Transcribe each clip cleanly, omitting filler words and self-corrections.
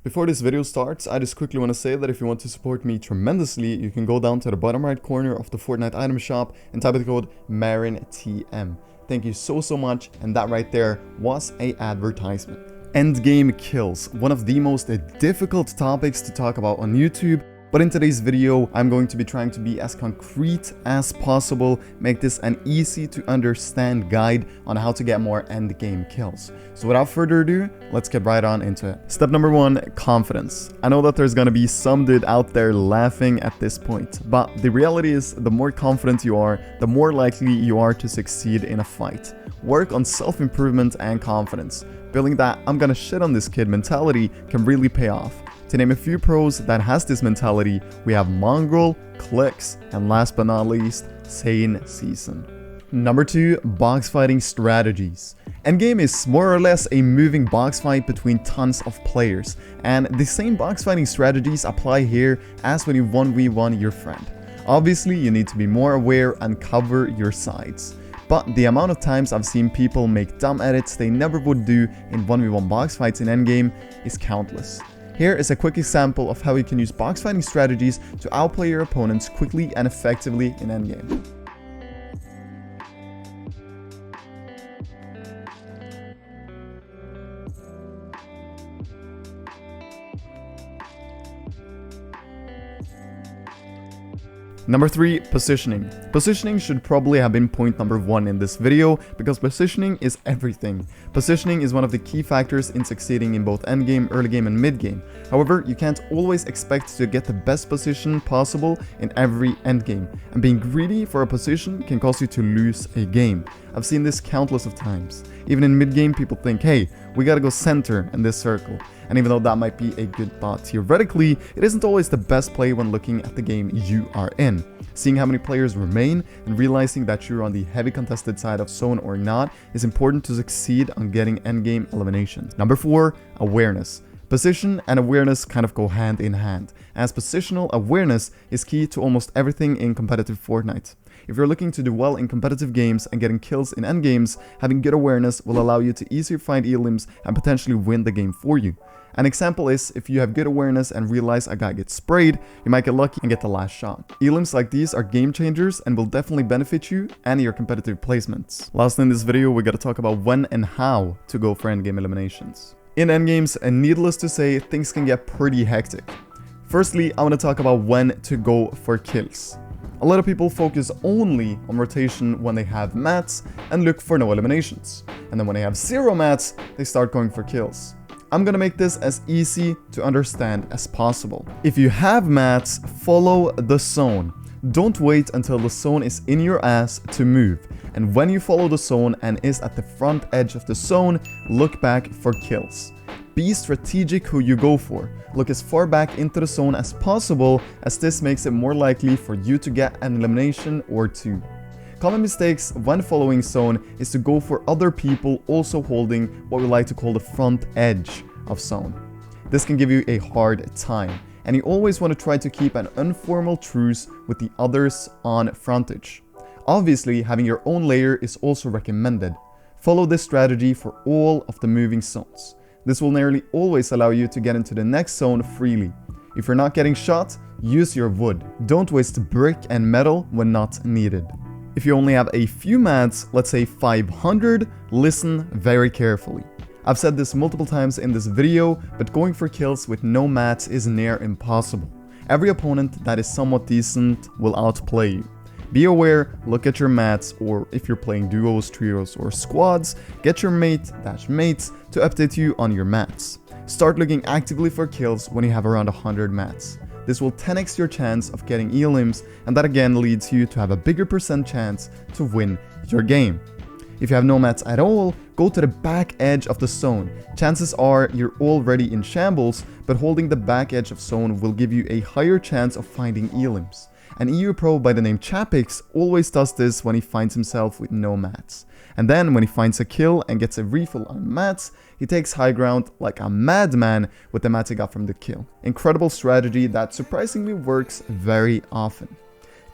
Before this video starts, I just quickly want to say that if you want to support me tremendously, you can go down to the bottom right corner of the Fortnite item shop and type the code MARINTM. Thank you so much, and that right there was a advertisement. Endgame kills, one of the most difficult topics to talk about on YouTube. But in today's video, I'm going to be trying to be as concrete as possible, make this an easy to understand guide on how to get more endgame kills. So without further ado, let's get right on into it. Step number 1, confidence. I know that there's gonna be some dude out there laughing at this point, but the reality is the more confident you are, the more likely you are to succeed in a fight. Work on self-improvement and confidence. Building that I'm gonna shit on this kid mentality can really pay off. To name a few pros that has this mentality, we have Mongrel, Clicks, and last but not least, Sane Season. Number 2, box fighting strategies. Endgame is more or less a moving box fight between tons of players, and the same box fighting strategies apply here as when you 1v1 your friend. Obviously, you need to be more aware and cover your sides. But the amount of times I've seen people make dumb edits they never would do in 1v1 box fights in Endgame is countless. Here is a quick example of how you can use box fighting strategies to outplay your opponents quickly and effectively in Endgame. Number 3, positioning. Positioning should probably have been point number 1 in this video, because positioning is everything. Positioning is one of the key factors in succeeding in both endgame, early game, and mid game. However, you can't always expect to get the best position possible in every endgame, and being greedy for a position can cause you to lose a game. I've seen this countless of times. Even in mid game, people think, hey, we gotta go center in this circle. And even though that might be a good thought theoretically, it isn't always the best play when looking at the game you are in. Seeing how many players remain and realizing that you're on the heavy contested side of zone or not is important to succeed on getting endgame eliminations. Number 4, awareness. Position and awareness kind of go hand in hand, as positional awareness is key to almost everything in competitive Fortnite. If you're looking to do well in competitive games and getting kills in endgames, having good awareness will allow you to easier find elims and potentially win the game for you. An example is, if you have good awareness and realize a guy gets sprayed, you might get lucky and get the last shot. Elims like these are game changers and will definitely benefit you and your competitive placements. Lastly in this video, we gotta talk about when and how to go for endgame eliminations. In endgames, and needless to say, things can get pretty hectic. Firstly, I want to talk about when to go for kills. A lot of people focus only on rotation when they have mats and look for no eliminations. And then when they have 0 mats, they start going for kills. I'm gonna make this as easy to understand as possible. If you have mats, follow the zone. Don't wait until the zone is in your ass to move. And when you follow the zone and is at the front edge of the zone, look back for kills. Be strategic who you go for. Look as far back into the zone as possible, as this makes it more likely for you to get an elimination or 2. Common mistakes when following zone is to go for other people also holding what we like to call the front edge of zone. This can give you a hard time, and you always want to try to keep an informal truce with the others on frontage. Obviously, having your own layer is also recommended. Follow this strategy for all of the moving zones. This will nearly always allow you to get into the next zone freely. If you're not getting shot, use your wood. Don't waste brick and metal when not needed. If you only have a few mats, let's say 500, listen very carefully. I've said this multiple times in this video, but going for kills with no mats is near impossible. Every opponent that is somewhat decent will outplay you. Be aware, look at your mats, or if you're playing duos, trios, or squads, get your mate-mates to update you on your mats. Start looking actively for kills when you have around 100 mats. This will 10x your chance of getting elims, and that again leads you to have a bigger % chance to win your game. If you have no mats at all, go to the back edge of the zone. Chances are you're already in shambles, but holding the back edge of zone will give you a higher chance of finding elims. An EU pro by the name Chapix always does this when he finds himself with no mats. And then when he finds a kill and gets a refill on mats, he takes high ground like a madman with the mats he got from the kill. Incredible strategy that surprisingly works very often.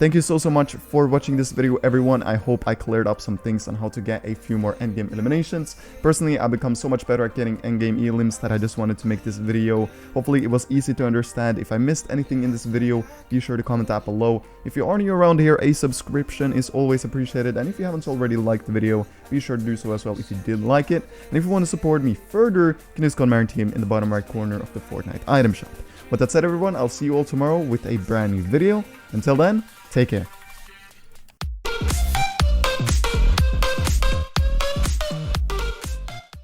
Thank you so much for watching this video, everyone. I hope I cleared up some things on how to get a few more endgame eliminations. Personally, I've become so much better at getting endgame elims that I just wanted to make this video. Hopefully it was easy to understand. If I missed anything in this video, be sure to comment that below. If you are new around here, a subscription is always appreciated, and if you haven't already liked the video, be sure to do so as well if you did like it. And if you want to support me further, you can use code MarinTeam in the bottom right corner of the Fortnite item shop. With that said, everyone, I'll see you all tomorrow with a brand new video. Until then, take care.